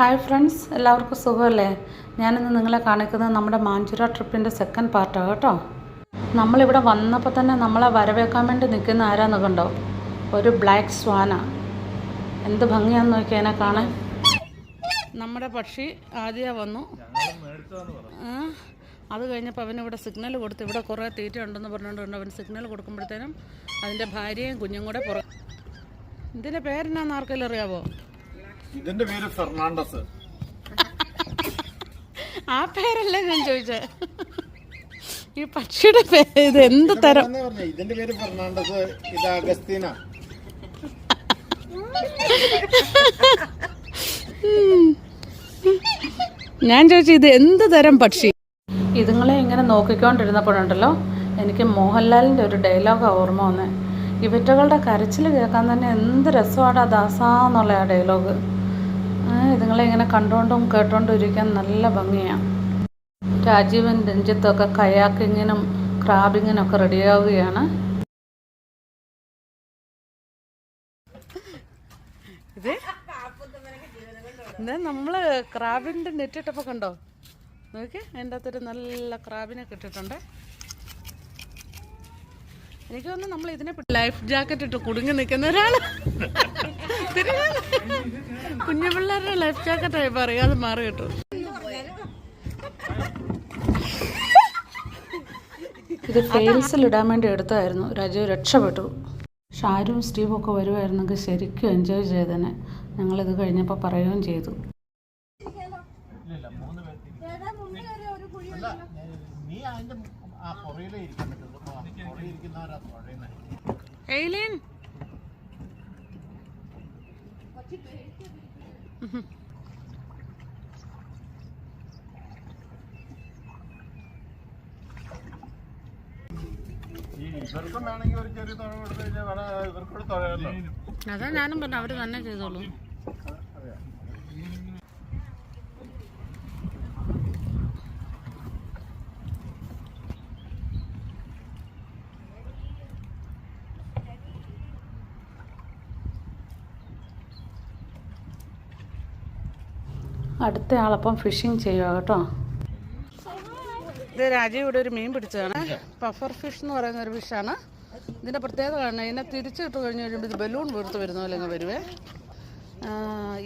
Hi friends, എല്ലാവർക്കും സുഖമല്ലേ? ഞാനിന്ന് നിങ്ങളെ കാണിക്കുന്നത് നമ്മുടെ മാഞ്ചിറ ട്രിപ്പിൻ്റെ സെക്കൻഡ് പാർട്ടാണ് കേട്ടോ. നമ്മളിവിടെ വന്നപ്പോൾ തന്നെ നമ്മളെ വരവേക്കാൻ വേണ്ടി നിൽക്കുന്ന ആരാന്ന് കണ്ടോ? ഒരു ബ്ലാക്ക് സ്വാനാണ്. എന്ത് ഭംഗിയാന്ന് നോക്കി അതിനെ കാണാൻ. നമ്മുടെ പക്ഷി ആദ്യം വന്നു. അത് കഴിഞ്ഞപ്പോൾ അവനിവിടെ സിഗ്നൽ കൊടുത്ത്, ഇവിടെ കുറേ തീറ്റ ഉണ്ടെന്ന് പറഞ്ഞുകൊണ്ട് അവൻ സിഗ്നൽ കൊടുക്കുമ്പോഴത്തേനും അതിൻ്റെ ഭാര്യയും കുഞ്ഞും കൂടെ ഇതിൻ്റെ പേരെന്നാന്ന് ആർക്കെങ്കിലും അറിയാവോ? ഇതിന്റെ പേര് ഫെർണാണ്ടസ്. ആ പേരല്ലേ ഞാൻ ചോദിച്ചത്. ഈ പക്ഷിയുടെ പേര് ഇത് എന്ത് തരം? ഇതിന്റെ പേര് ഫെർണാണ്ടസ്, ഇത് അഗസ്തീന. ഞാൻ ചോദിച്ചു ഇത് എന്ത് തരം പക്ഷി? ഇതുങ്ങളെ ഇങ്ങനെ നോക്കിക്കൊണ്ടിരുന്നപ്പോഴുണ്ടല്ലോ എനിക്ക് മോഹൻലാലിൻ്റെ ഒരു ഡയലോഗ് ഓർമ്മ വന്നേ. ഇവറ്റകളുടെ കരച്ചിൽ കേൾക്കാൻ തന്നെ എന്ത് രസമാണ് ദാസാന്നുള്ള ആ ഡയലോഗ്. ഇതുങ്ങളെ ഇങ്ങനെ കണ്ടുകൊണ്ടും കേട്ടുകൊണ്ടും ഇരിക്കാൻ നല്ല ഭംഗിയാണ്. രാജീവൻ രഞ്ജിത്തൊക്കെ കയാക്കിങ്ങിനും ക്രാബിങ്ങിനും ഒക്കെ റെഡിയാവുകയാണ്. ഇത് നമ്മൾ ക്രാബിൻ്റെ നെറ്റിട്ടപ്പോൾ കണ്ടോ? നോക്കി അതിൻ്റെ അകത്തൊരു നല്ല ക്രാബിനെ കിട്ടിയിട്ടുണ്ട്. എനിക്ക് തോന്നുന്നു നമ്മൾ ഇതിനെ ലൈഫ് ജാക്കറ്റ് ഇട്ട് കുടുങ്ങി നിൽക്കുന്ന ഒരാൾ. കുഞ്ഞു പിള്ളേരുടെ ലൈഫ് ജാക്കറ്റായി പറയാതെ മാറി കിട്ടും. ഇത് ഫെയിൽസിൽ ഇടാൻ വേണ്ടി എടുത്തായിരുന്നു. രാജീവ് രക്ഷപ്പെട്ടു. ഷാരും സ്റ്റീവും ഒക്കെ വരുമായിരുന്നെങ്കിൽ ശരിക്കും എൻജോയ് ചെയ്തേനെ. ഞങ്ങളിത് കഴിഞ്ഞപ്പോൾ പറയുകയും ചെയ്തു. അതാ ഞാനും പറഞ്ഞു, അവര് തന്നെ ചെയ്തോളൂ. അടുത്ത ആളപ്പം ഫിഷിങ് ചെയ്യുക കേട്ടോ. ഇത് രാജീവ് ഇവിടെ ഒരു മീൻ പിടിച്ചതാണ്. പഫർ ഫിഷ് എന്ന് പറയുന്ന ഒരു ഫിഷാണ്. ഇതിൻ്റെ പ്രത്യേകത കാണണം, ഇതിനെ തിരിച്ചിട്ട് കഴിഞ്ഞ് കഴിയുമ്പോൾ ഇത് ബലൂൺ വീർത്ത് വരുന്ന പോലെ അങ്ങ് വരുവേ.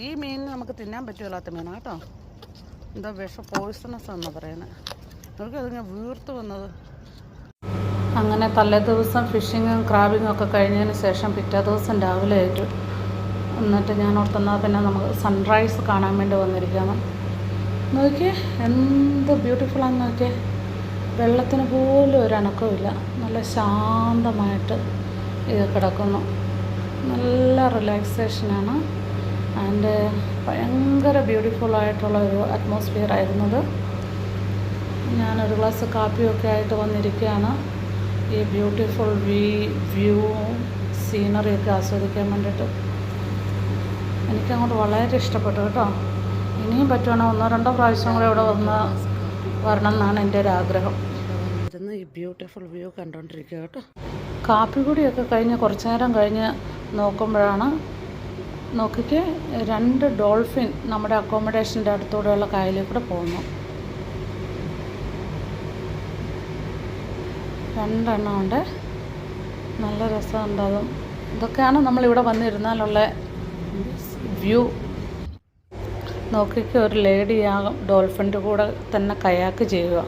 ഈ മീൻ നമുക്ക് തിന്നാൻ പറ്റുമല്ലാത്ത മീനാണ് കേട്ടോ. എന്താ പോയിസണസ് എന്നാണ് പറയുന്നത്. നമുക്ക് അതിങ്ങനെ വീർത്ത് വന്നത്. അങ്ങനെ തലേ ദിവസം ഫിഷിങ്ങും ക്രാബിങ്ങും ഒക്കെ കഴിഞ്ഞതിന് ശേഷം പിറ്റേ ദിവസം രാവിലെ ആയിട്ട് എന്നിട്ട് ഞാൻ ഓർത്തുന്നത് പിന്നെ നമുക്ക് സൺറൈസ് കാണാൻ വേണ്ടി വന്നിരിക്കുകയാണ്. നോക്കിയേ എന്ത് ബ്യൂട്ടിഫുള്ളാന്ന് നോക്കിയേ. വെള്ളത്തിന് പോലും ഒരു അനക്കമില്ല. നല്ല ശാന്തമായിട്ട് ഇത് കിടക്കുന്നു. നല്ല റിലാക്സേഷനാണ്. ആൻഡ് ഭയങ്കര ബ്യൂട്ടിഫുള്ളായിട്ടുള്ള ഒരു അറ്റ്മോസ്ഫിയർ ആയിരുന്നത്. ഞാനൊരു ഗ്ലാസ് കാപ്പിയൊക്കെ ആയിട്ട് വന്നിരിക്കുകയാണ്. ഈ ബ്യൂട്ടിഫുൾ വ്യൂ സീനറിയൊക്കെ ആസ്വദിക്കാൻ വേണ്ടിയിട്ട് എനിക്കങ്ങോട്ട് വളരെ ഇഷ്ടപ്പെട്ടു കേട്ടോ. ഇനിയും പറ്റുവാണെങ്കിൽ 1-2 പ്രാവശ്യം കൂടെ ഇവിടെ വരണം എന്നാണ് എൻ്റെ ഒരു ആഗ്രഹം. ഇരുന്ന് ഈ ബ്യൂട്ടിഫുൾ വ്യൂ കണ്ടുകൊണ്ടിരിക്കുക കേട്ടോ. കാപ്പി കൂടിയൊക്കെ കഴിഞ്ഞ് കുറച്ച് നേരം കഴിഞ്ഞ് നോക്കുമ്പോഴാണ് നോക്കിക്ക് 2 ഡോൾഫിൻ നമ്മുടെ അക്കോമഡേഷൻ്റെ അടുത്തൂടെയുള്ള കായലിൽ കൂടെ പോകുന്നു. 2 എണ്ണം ഉണ്ട്. നല്ല രസമുണ്ട്. അതും ഇതൊക്കെയാണ് നമ്മളിവിടെ വന്നിരുന്നാലുള്ള വ്യൂ. നോക്കിക്ക് ഒരു ലേഡി ആ ഡോൾഫിൻ്റെ കൂടെ തന്നെ കയാക്ക് ചെയ്യുക.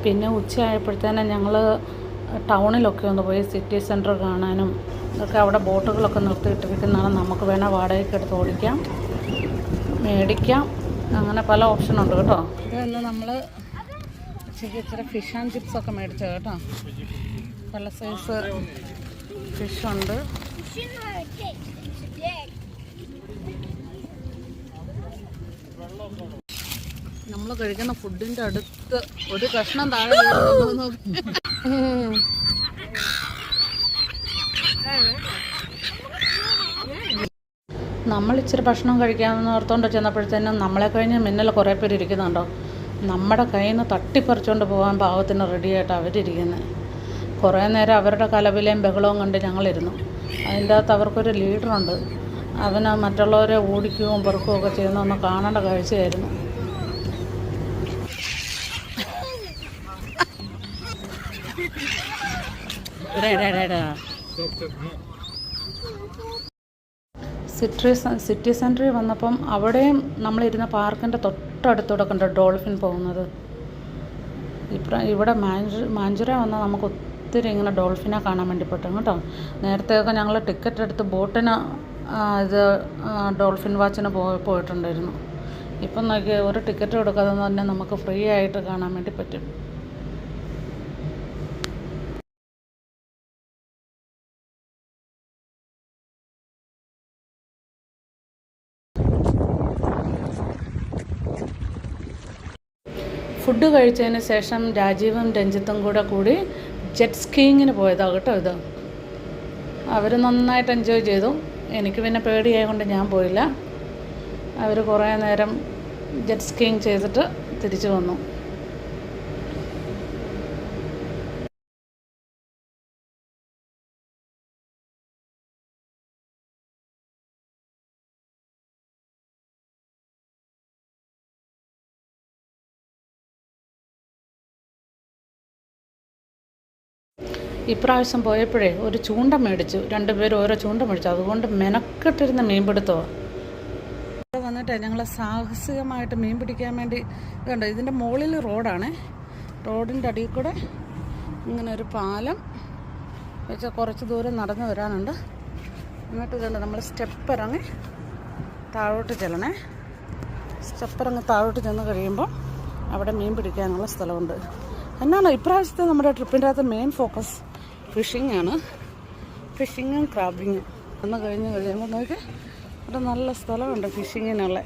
പിന്നെ ഉച്ചയായപ്പോഴത്തേനും ഞങ്ങൾ ടൗണിലൊക്കെ ഒന്ന് പോയി സിറ്റി സെൻറ്റർ കാണാനും ഇതൊക്കെ. അവിടെ ബോട്ടുകളൊക്കെ നിർത്തിയിട്ടിരിക്കുന്നതാണ്. നമുക്ക് വേണേൽ വാടകയ്ക്ക് എടുത്ത് ഓടിക്കാം, മേടിക്കാം. അങ്ങനെ പല ഓപ്ഷനുണ്ട് കേട്ടോ. ഇതെന്ന് നമ്മൾ ഇച്ചിരി ഫിഷ് ആൻഡ് ചിപ്സൊക്കെ മേടിച്ചത് കേട്ടോ. പല സൈസ് ഫിഷുണ്ട്. നമ്മൾ കഴിക്കുന്ന ഫുഡിൻ്റെ അടുത്ത് ഒരു കഷ്ണം താഴെ നമ്മൾ ഇച്ചിരി ഭക്ഷണം കഴിക്കാമെന്ന് ഓർത്തുകൊണ്ട് ചെന്നപ്പോഴത്തേനും നമ്മളെ കഴിഞ്ഞ് മിന്നൽ കുറേ പേര് ഇരിക്കുന്നുണ്ടോ. നമ്മുടെ കയ്യിൽ നിന്ന് തട്ടിപ്പറിച്ചുകൊണ്ട് പോകാൻ പാവത്തിന് റെഡിയായിട്ട് അവരിയ്ക്കുന്നത്. കുറേ നേരം അവരുടെ കലവിലെയും ബഹളവും കണ്ട് ഞങ്ങളിരുന്നു. അതിൻ്റെ അകത്ത് അവർക്കൊരു ലീഡറുണ്ട്. അവന് മറ്റുള്ളവരെ ഓടിക്കുകയും പെറുക്കുകയും ഒക്കെ ചെയ്യുന്നതൊന്ന് കാണേണ്ട കാഴ്ചയായിരുന്നു. സിറ്റി സെൻറ്ററിൽ വന്നപ്പം അവിടെയും നമ്മളിരുന്ന പാർക്കിൻ്റെ തൊട്ടടുത്തൂടെ കണ്ട ഡോൾഫിൻ പോകുന്നത്. ഇവിടെ മാഞ്ചുറ വന്നാൽ നമുക്ക് ഒത്തിരി ഇങ്ങനെ ഡോൾഫിനെ കാണാൻ വേണ്ടി പറ്റും കേട്ടോ. നേരത്തെയൊക്കെ ഞങ്ങൾ ടിക്കറ്റ് എടുത്ത് ബോട്ടിന് ഡോൾഫിൻ വാച്ചിന് പോയിട്ടുണ്ടായിരുന്നു. ഇപ്പം നോക്കി ഒരു ടിക്കറ്റ് കൊടുക്കാതെ തന്നെ നമുക്ക് ഫ്രീ ആയിട്ട് കാണാൻ വേണ്ടി പറ്റും. ഫുഡ് കഴിച്ചതിന് ശേഷം രാജീവും രഞ്ജിത്തും കൂടി ജെറ്റ് സ്കീയിങ്ങിന് പോയതാണ് കേട്ടോ. ഇത് അവർ നന്നായിട്ട് എൻജോയ് ചെയ്തു. എനിക്ക് പിന്നെ പേടിയായതുകൊണ്ട് ഞാൻ പോയില്ല. അവർ കുറേ നേരം ജെറ്റ് സ്കീയിങ് ചെയ്തിട്ട് തിരിച്ചു വന്നു. ഇപ്രാവശ്യം പോയപ്പോഴേ ഒരു ചൂണ്ട മേടിച്ചു. രണ്ടുപേരും ഓരോ ചൂണ്ട മേടിച്ചു. അതുകൊണ്ട് മെനക്കെട്ടിരുന്ന മീൻപിടുത്തമാണ്. ഇവിടെ വന്നിട്ട് ഞങ്ങൾ സാഹസികമായിട്ട് മീൻ പിടിക്കാൻ വേണ്ടി ഇതുണ്ട്. ഇതിൻ്റെ മുകളിൽ റോഡാണ്. റോഡിൻ്റെ അടിയിൽ കൂടെ ഇങ്ങനെ ഒരു പാലം വെച്ചാൽ കുറച്ച് ദൂരം നടന്നു വരാനുണ്ട്. എന്നിട്ട് ഇതുണ്ട്, നമ്മൾ സ്റ്റെപ്പ് ഇറങ്ങി താഴോട്ട് ചെല്ലണേ. സ്റ്റെപ്പ് ഇറങ്ങി താഴോട്ട് ചെന്ന് കഴിയുമ്പോൾ അവിടെ മീൻ പിടിക്കാനുള്ള സ്ഥലമുണ്ട്. എന്നാണ് ഇപ്രാവശ്യത്തെ നമ്മുടെ ട്രിപ്പിൻ്റെ അകത്ത് മെയിൻ ഫോക്കസ് ഫിഷിംഗ് ആണ്. ഫിഷിങ്ങും ക്രാബിങ്ങും ഒന്ന് കഴിയുമ്പോൾ നോക്കി അവിടെ നല്ല സ്ഥലമുണ്ട് ഫിഷിങ്ങിനുള്ള.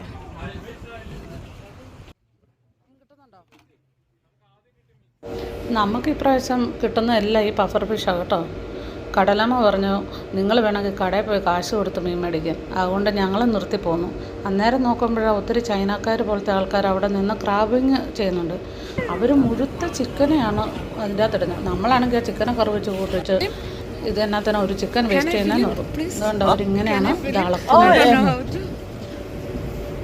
നമുക്ക് ഇപ്രാവശ്യം കിട്ടുന്ന എല്ലാം ഈ പഫർ ഫിഷാണ് കേട്ടോ. കടലമ്മ പറഞ്ഞു നിങ്ങൾ വേണമെങ്കിൽ കടയിൽ പോയി കാശ് കൊടുത്ത് മീൻ മേടിക്കാൻ. അതുകൊണ്ട് ഞങ്ങൾ നിർത്തി പോന്നു. അന്നേരം നോക്കുമ്പോഴാണ് ഒത്തിരി ചൈനക്കാർ പോലത്തെ ആൾക്കാർ അവിടെ നിന്ന് ക്രാബിങ് ചെയ്യുന്നുണ്ട്. അവർ മുഴുത്ത ചിക്കനെയാണ് അതിൻ്റെ അകത്ത് ഇടുന്നത്. നമ്മളാണെങ്കിൽ ആ ചിക്കനെ കറി വെച്ച് കൂട്ടിച്ച് ഇത് എന്നാത്തന്നെ ഒരു ചിക്കൻ വേസ്റ്റ് ചെയ്യുന്നതെന്ന് പറയും. അതുകൊണ്ട് അവരിങ്ങനെയാണ് ഇത് അളക്കുന്നത്.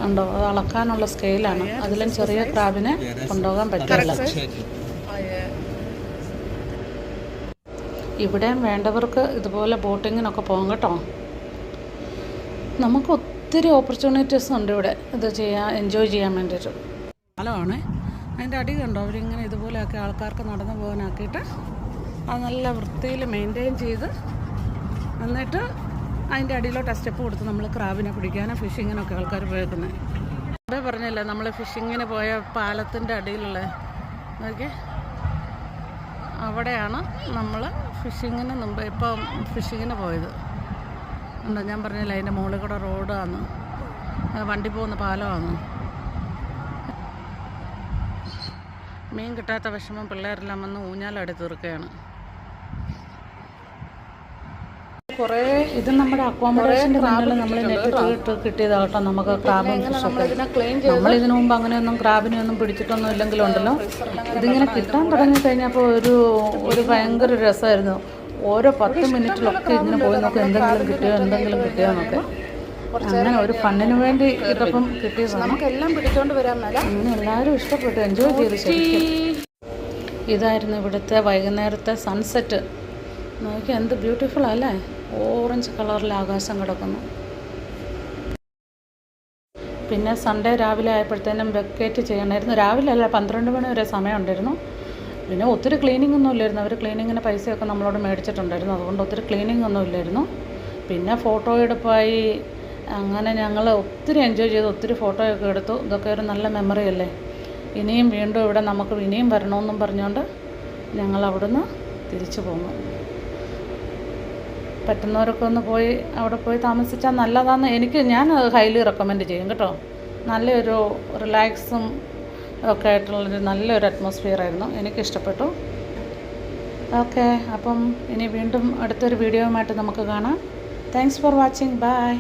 ഉണ്ടോ, അത് അളക്കാനുള്ള സ്കെയിലാണ്. അതിലും ചെറിയ ക്രാബിനെ കൊണ്ടുപോകാൻ പറ്റില്ല. ഇവിടെയും വേണ്ടവർക്ക് ഇതുപോലെ ബോട്ടിങ്ങിനൊക്കെ പോകാം കേട്ടോ. നമുക്ക് ഒത്തിരി ഓപ്പർച്യൂണിറ്റീസ് ഉണ്ട് ഇവിടെ ഇത് എൻജോയ് ചെയ്യാൻ വേണ്ടിയിട്ട്. സ്ഥലമാണ്. അതിൻ്റെ അടി കണ്ടോ, അവരിങ്ങനെ ഇതുപോലെയൊക്കെ ആൾക്കാർക്ക് നടന്നു പോകാനാക്കിയിട്ട് അത് നല്ല വൃത്തിയിൽ മെയിൻറ്റെയിൻ ചെയ്ത് എന്നിട്ട് അതിൻ്റെ അടിയിലോട്ട് സ്റ്റെപ്പ് കൊടുത്ത് നമ്മൾ ക്രാബിനെ പിടിക്കാനും ഫിഷിങ്ങിനൊക്കെ ആൾക്കാർ പോയേക്കുന്നത്. അതേ പറഞ്ഞല്ലേ നമ്മൾ ഫിഷിങ്ങിന് പോയ പാലത്തിൻ്റെ അടിയിലുള്ള നോക്കി അവിടെയാണ് നമ്മൾ ഫിഷിങ്ങിന് മുമ്പ് ഇപ്പം ഫിഷിങ്ങിന് പോയത്. ഉണ്ടോ, ഞാൻ പറഞ്ഞില്ല അതിൻ്റെ മുകളിൽ കൂടെ റോഡാണ്, വണ്ടി പോകുന്ന പാലമാണ്. മീൻ കിട്ടാത്ത വിഷമം പിള്ളേരെല്ലാം വന്ന് ഊഞ്ഞാലടി തീർക്കുകയാണ്. കുറേ ഇത് നമ്മുടെ അക്കോമഡേഷൻ്റെ മുന്നിൽ നമ്മൾ നെറ്റ് കിട്ടിയതാകട്ടോ നമുക്ക് ക്രാബും ഫിഷൊക്കെ. നമ്മളിതിനു മുമ്പ് അങ്ങനെയൊന്നും ക്രാബിനെയൊന്നും പിടിച്ചിട്ടൊന്നും ഇല്ലെങ്കിലും ഉണ്ടല്ലോ, ഇതിങ്ങനെ കിട്ടാൻ തുടങ്ങിക്കഴിഞ്ഞപ്പോൾ ഒരു ഭയങ്കര രസമായിരുന്നു. ഓരോ 10 മിനിറ്റിലൊക്കെ ഇങ്ങനെ പോയി നോക്കും എന്തെങ്കിലും കിട്ടിയോ എന്നൊക്കെ. അങ്ങനെ ഒരു ഫണ്ണിന് വേണ്ടി ഇതപ്പം കിട്ടിയതാണ്. നമുക്കെല്ലാം പിടിച്ചോണ്ട് വരാൻ അങ്ങനെ എല്ലാവരും ഇഷ്ടപ്പെട്ടു, എൻജോയ് ചെയ്ത്. ശരിക്കും ഇതായിരുന്നു ഇവിടുത്തെ വൈകുന്നേരത്തെ സൺസെറ്റ്. നോക്കി എന്ത് ബ്യൂട്ടിഫുൾ അല്ലേ. ഓറഞ്ച് കളറിൽ ആകാശം കിടക്കുന്നു. പിന്നെ സൺഡേ രാവിലെ ആയപ്പോഴത്തേനും വെക്കേറ്റ് ചെയ്യണമായിരുന്നു. രാവിലെ അല്ല, 12 മണി വരെ സമയം ഉണ്ടായിരുന്നു. പിന്നെ ഒത്തിരി ക്ലീനിങ് ഒന്നും ഇല്ലായിരുന്നു. അവർ ക്ലീനിങ്ങിന് പൈസയൊക്കെ നമ്മളോട് മേടിച്ചിട്ടുണ്ടായിരുന്നു. അതുകൊണ്ട് ഒത്തിരി ക്ലീനിങ് ഒന്നും ഇല്ലായിരുന്നു. പിന്നെ ഫോട്ടോ എടുപ്പായി. അങ്ങനെ ഞങ്ങൾ ഒത്തിരി എൻജോയ് ചെയ്തു, ഒത്തിരി ഫോട്ടോയൊക്കെ എടുത്തു. ഇതൊക്കെ ഒരു നല്ല മെമ്മറി അല്ലേ. ഇനിയും വീണ്ടും ഇവിടെ നമുക്ക് ഇനിയും വരണമെന്നും പറഞ്ഞുകൊണ്ട് ഞങ്ങൾ അവിടുന്ന് തിരിച്ചു പോന്നു. പറ്റുന്നവരൊക്കെ ഒന്ന് അവിടെ പോയി താമസിച്ചാൽ നല്ലതാണെന്ന് ഞാൻ ഹൈലി റെക്കമെൻഡ് ചെയ്യും കേട്ടോ. നല്ലൊരു റിലാക്സും ഒക്കെ ആയിട്ടുള്ളൊരു നല്ലൊരു അറ്റ്മോസ്ഫിയർ ആയിരുന്നു. എനിക്കിഷ്ടപ്പെട്ടു. ഓക്കെ, അപ്പം ഇനി വീണ്ടും അടുത്തൊരു വീഡിയോയുമായിട്ട് നമുക്ക് കാണാം. Thanks for watching. ബൈ.